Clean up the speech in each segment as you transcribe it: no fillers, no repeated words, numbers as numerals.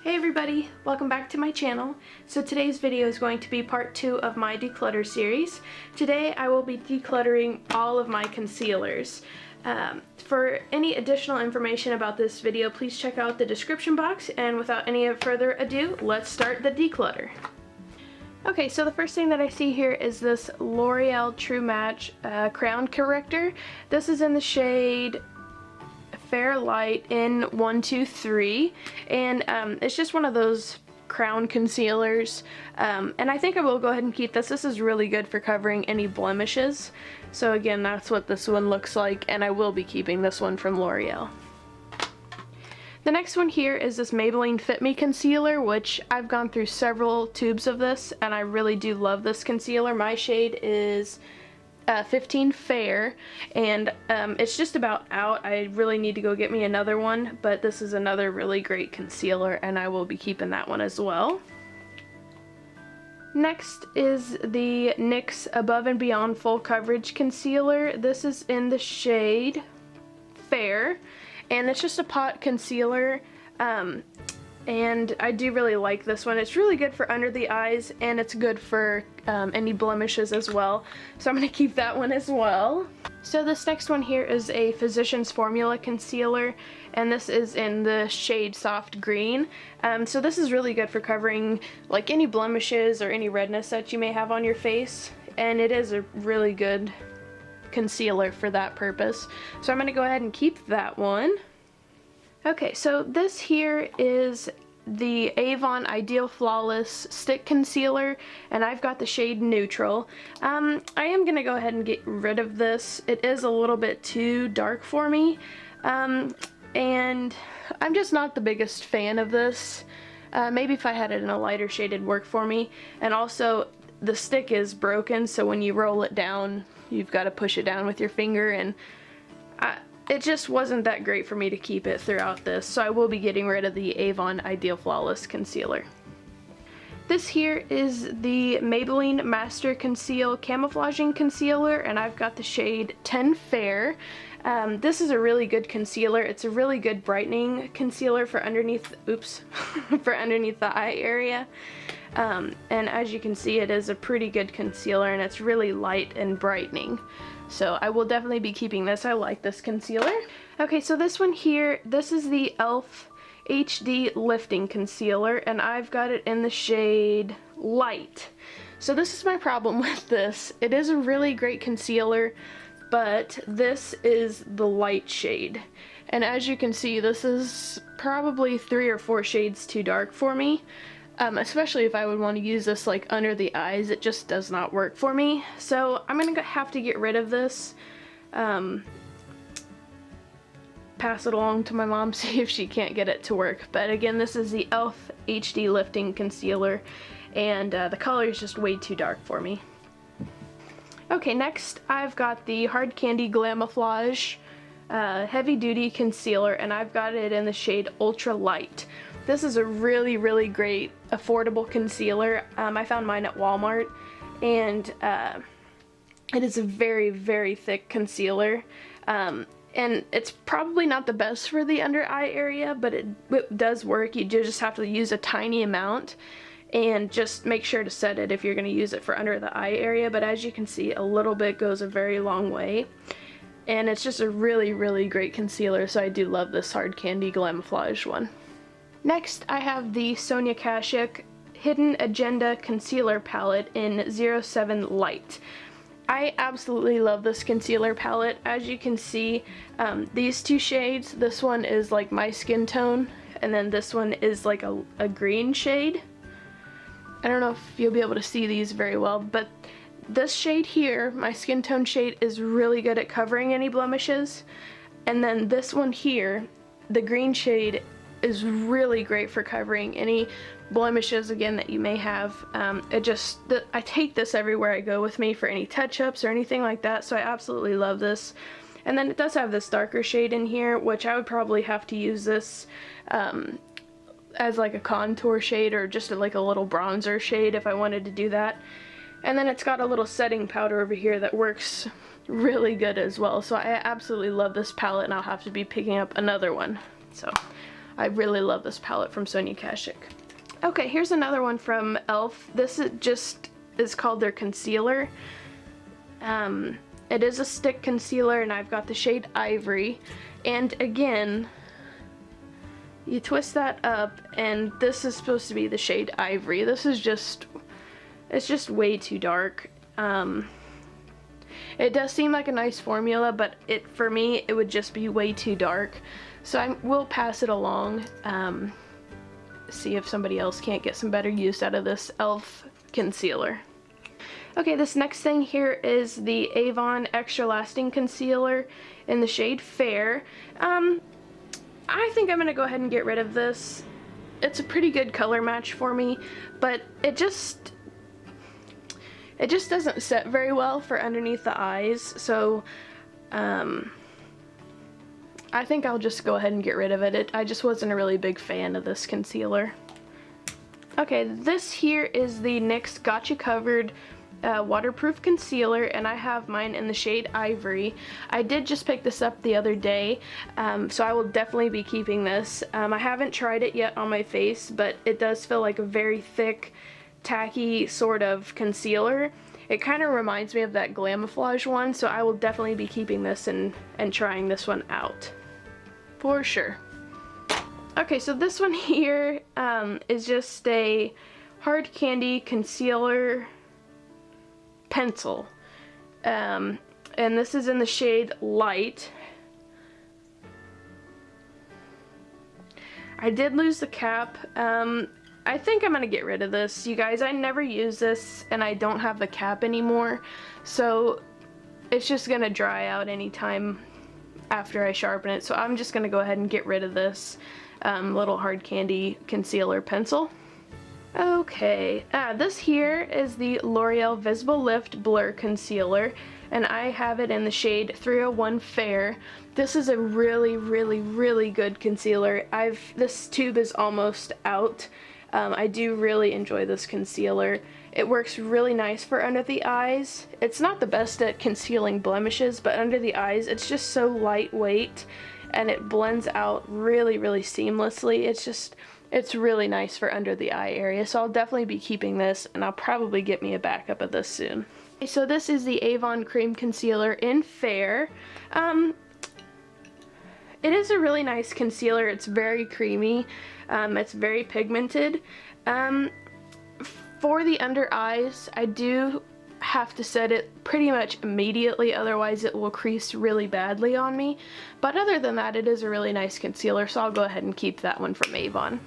Hey everybody, welcome back to my channel. So today's video is going to be part 2 of my declutter series. Today I will be decluttering all of my concealers. For any additional information about this video, please check out the description box, and without any further ado, let's start the declutter. Okay, so the first thing that I see here is this L'Oreal True Match Crown Corrector. This is in the shade Fair Light in 123, and it's just one of those crown concealers, and I think I will go ahead and keep this. This is really good for covering any blemishes. So again, that's what this one looks like, and I will be keeping this one from L'Oreal. The next one here is this Maybelline Fit Me concealer, which I've gone through several tubes of this, and I really do love this concealer. My shade is 15 Fair, and it's just about out. I really need to go get me another one, but this is another really great concealer, and I will be keeping that one as well. Next is the NYX Above and Beyond Full Coverage Concealer. This is in the shade Fair, and it's just a pot concealer, and I do really like this one. It's really good for under the eyes, and it's good for any blemishes as well. So I'm going to keep that one as well. So this next one here is a Physicians Formula concealer, and this is in the shade Soft Green. So this is really good for covering like any blemishes or any redness that you may have on your face, and it is a really good concealer for that purpose. So I'm going to go ahead and keep that one. Okay, so this here is the Avon Ideal Flawless Stick Concealer, and I've got the shade Neutral. I am going to go ahead and get rid of this. It is a little bit too dark for me, and I'm just not the biggest fan of this. Maybe if I had it in a lighter shade it'd work for me. And also, the stick is broken, so when you roll it down, you've got to push it down with your finger, and it just wasn't that great for me to keep it throughout this, so I will be getting rid of the Avon Ideal Flawless Concealer. This here is the Maybelline Master Conceal Camouflaging Concealer, and I've got the shade 10 Fair. This is a really good concealer. It's a really good brightening concealer for underneath, for underneath the eye area. And as you can see, it is a pretty good concealer, and it's really light and brightening. So I will definitely be keeping this. I like this concealer. Okay, so this one here, this is the e.l.f. HD Lifting Concealer, and I've got it in the shade Light. So this is my problem with this. It is a really great concealer, but this is the light shade. And as you can see, this is probably 3 or 4 shades too dark for me. Especially if I would want to use this like under the eyes, it just does not work for me. So I'm gonna have to get rid of this, pass it along to my mom, see if she can't get it to work. But again, this is the e.l.f. HD Lifting Concealer, and the color is just way too dark for me. Okay, next I've got the Hard Candy Glamoflauge Heavy Duty Concealer, and I've got it in the shade Ultra Light. This is a really, really great affordable concealer. I found mine at Walmart, and it is a very, very thick concealer. And it's probably not the best for the under eye area, but it does work. You do just have to use a tiny amount, and just make sure to set it if you're going to use it for under the eye area. But as you can see, a little bit goes a very long way. And it's just a really, really great concealer, so I do love this Hard Candy Glamoflauge one. Next, I have the Sonia Kashuk Hidden Agenda Concealer Palette in 07 Light. I absolutely love this concealer palette. As you can see, these two shades, this one is like my skin tone, and then this one is like a green shade. I don't know if you'll be able to see these very well, but this shade here, my skin tone shade, is really good at covering any blemishes. And then this one here, the green shade, is really great for covering any blemishes again that you may have. I take this everywhere I go with me for any touch-ups or anything like that, so I absolutely love this. And then it does have this darker shade in here, which I would probably have to use this as like a contour shade, or just like a little bronzer shade if I wanted to do that. And then it's got a little setting powder over here that works really good as well. So I absolutely love this palette, and I'll have to be picking up another one. So I really love this palette from Sonia Kashuk. Okay, here's another one from e.l.f. This is called their concealer. It is a stick concealer, and I've got the shade Ivory. And again, you twist that up, and this is supposed to be the shade Ivory. This is just, it's just way too dark. It does seem like a nice formula, but for me, it would just be way too dark. So I will pass it along, see if somebody else can't get some better use out of this e.l.f. concealer. Okay, this next thing here is the Avon Extra Lasting Concealer in the shade Fair. I think I'm going to go ahead and get rid of this. It's a pretty good color match for me, but it just doesn't set very well for underneath the eyes, so I think I'll just go ahead and get rid of it. I just wasn't a really big fan of this concealer. Okay, this here is the NYX Gotcha Covered waterproof concealer, and I have mine in the shade Ivory. I did just pick this up the other day, so I will definitely be keeping this. I haven't tried it yet on my face, but it does feel like a very thick, tacky sort of concealer. It kind of reminds me of that Glamoflauge one, so I will definitely be keeping this and trying this one out for sure. Okay, so this one here is just a hard candy concealer pencil, and this is in the shade Light. I did lose the cap. I think I'm gonna get rid of this, you guys. I never use this, and I don't have the cap anymore, so it's just gonna dry out anytime after I sharpen it, so I'm just gonna go ahead and get rid of this little hard candy concealer pencil. Okay, this here is the Loreal Visible Lift Blur Concealer, and I have it in the shade 301 Fair. This is a really, really, really good concealer. This tube is almost out. I do really enjoy this concealer. It works really nice for under the eyes. It's not the best at concealing blemishes, but under the eyes, it's just so lightweight, and it blends out really, really seamlessly. It's really nice for under the eye area, so I'll definitely be keeping this, and I'll probably get me a backup of this soon. Okay, so this is the Avon Cream Concealer in Fair. It is a really nice concealer. It's very creamy. It's very pigmented. For the under eyes, I do have to set it pretty much immediately, otherwise it will crease really badly on me. But other than that, it is a really nice concealer, so I'll go ahead and keep that one from Avon.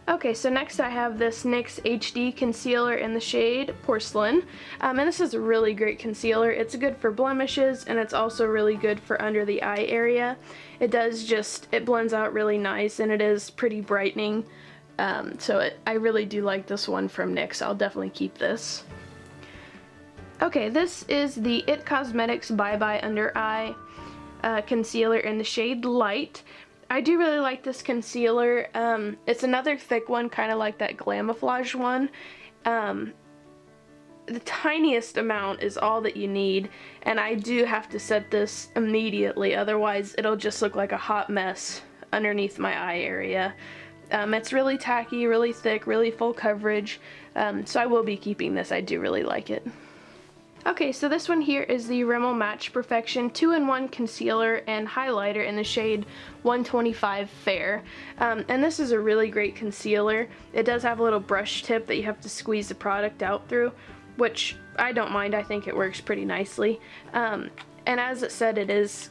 Okay, so next I have this NYX HD Concealer in the shade Porcelain, and this is a really great concealer. It's good for blemishes, and it's also really good for under the eye area. It blends out really nice, and it is pretty brightening, I really do like this one from NYX. I'll definitely keep this. Okay, this is the IT Cosmetics Bye Bye Under Eye Concealer in the shade Light. I do really like this concealer. It's another thick one, kind of like that Glamoflauge one. The tiniest amount is all that you need, and I do have to set this immediately, otherwise it'll just look like a hot mess underneath my eye area. It's really tacky, really thick, really full coverage, so I will be keeping this. I do really like it. Okay, so this one here is the Rimmel Match Perfection 2-in-1 Concealer and Highlighter in the shade 125 Fair. And this is a really great concealer. It does have a little brush tip that you have to squeeze the product out through, which I don't mind. I think it works pretty nicely. And as it said, it is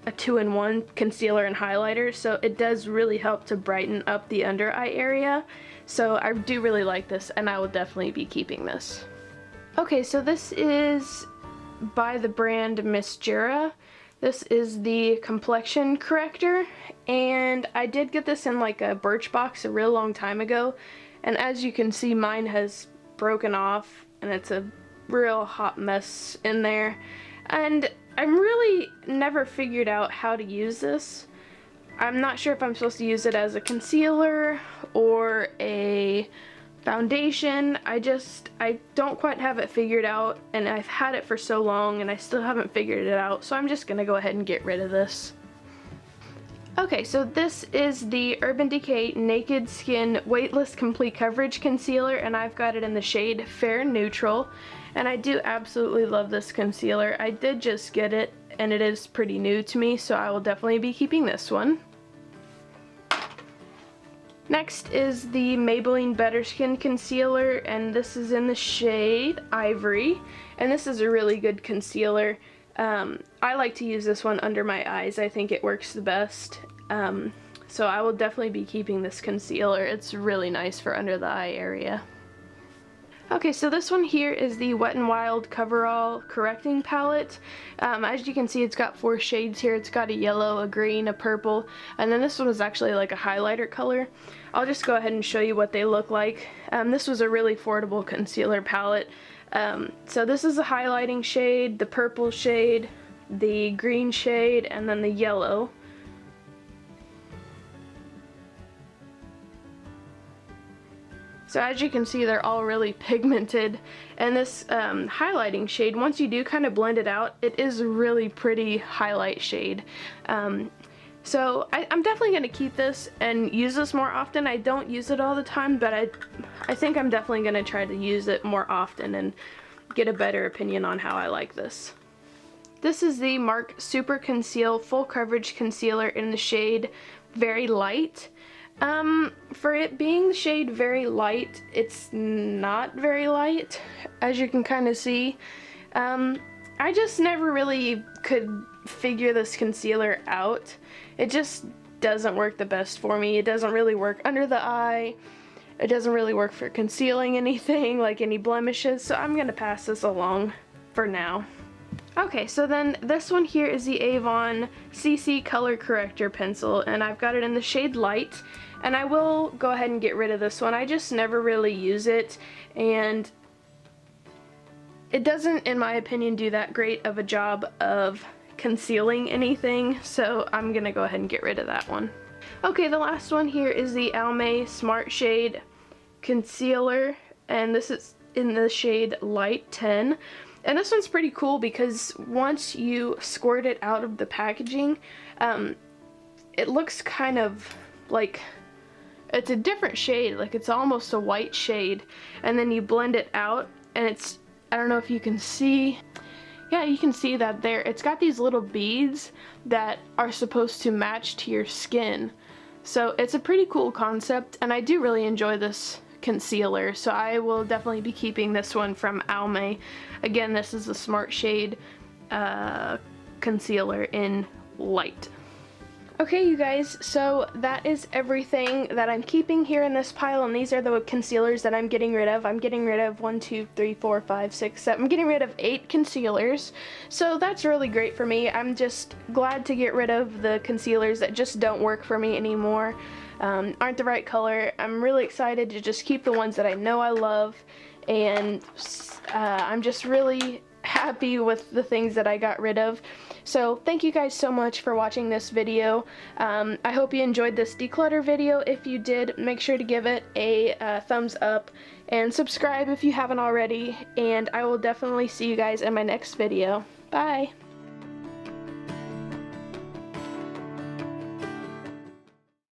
a 2-in-1 concealer and highlighter, so it does really help to brighten up the under eye area. So I do really like this, and I will definitely be keeping this. Okay, so this is by the brand Miss Jura. This is the complexion corrector, and I did get this in like a Birchbox a real long time ago, and as you can see, mine has broken off and it's a real hot mess in there, and I'm really never figured out how to use this. I'm not sure if I'm supposed to use it as a concealer or a foundation. I don't quite have it figured out, and I've had it for so long and I still haven't figured it out, so I'm just gonna go ahead and get rid of this. Okay, so this is the Urban Decay Naked Skin Weightless Complete Coverage Concealer, and I've got it in the shade Fair Neutral, and I do absolutely love this concealer. I did just get it, and it is pretty new to me, so I will definitely be keeping this one. Next is the Maybelline Better Skin Concealer, and this is in the shade Ivory, and this is a really good concealer. I like to use this one under my eyes. I think it works the best. So I will definitely be keeping this concealer. It's really nice for under the eye area. Okay, so this one here is the Wet n Wild Coverall Correcting Palette. As you can see, it's got 4 shades here. It's got a yellow, a green, a purple, and then this one is actually like a highlighter color. I'll just go ahead and show you what they look like. This was a really affordable concealer palette. So this is the highlighting shade, the purple shade, the green shade, and then the yellow. So as you can see, they're all really pigmented, and this highlighting shade, once you do kind of blend it out, it is a really pretty highlight shade. So I'm definitely going to keep this and use this more often. I don't use it all the time, but I think I'm definitely going to try to use it more often and get a better opinion on how I like this. This is the MARC Super Conceal Full Coverage Concealer in the shade Very Light. For it being the shade Very Light, it's not very light, as you can kind of see. I just never really could figure this concealer out. It just doesn't work the best for me. It doesn't really work under the eye. It doesn't really work for concealing anything, like any blemishes, so I'm gonna pass this along for now. Okay, so then this one here is the Avon CC Color Corrector Pencil, and I've got it in the shade Light, and I will go ahead and get rid of this one. I just never really use it, and it doesn't, in my opinion, do that great of a job of concealing anything, so I'm gonna go ahead and get rid of that one. Okay, the last one here is the Almay Smart Shade Concealer, and this is in the shade Light 10. And this one's pretty cool because once you squirt it out of the packaging, it looks kind of like it's a different shade, like it's almost a white shade, and then you blend it out and it's, I don't know if you can see, yeah, you can see that there, it's got these little beads that are supposed to match to your skin. So it's a pretty cool concept, and I do really enjoy this concealer, so I will definitely be keeping this one from Almay. Again, this is the Smart Shade concealer in Light. Okay, you guys, so that is everything that I'm keeping here in this pile, and these are the concealers that I'm getting rid of. I'm getting rid of 1, 2, 3, 4, 5, 6, 7. I'm getting rid of 8 concealers, so that's really great for me. I'm just glad to get rid of the concealers that just don't work for me anymore, aren't the right color. I'm really excited to just keep the ones that I know I love, and I'm just really happy with the things that I got rid of. So thank you guys so much for watching this video. I hope you enjoyed this declutter video. If you did, make sure to give it a thumbs up and subscribe if you haven't already, and I will definitely see you guys in my next video. Bye!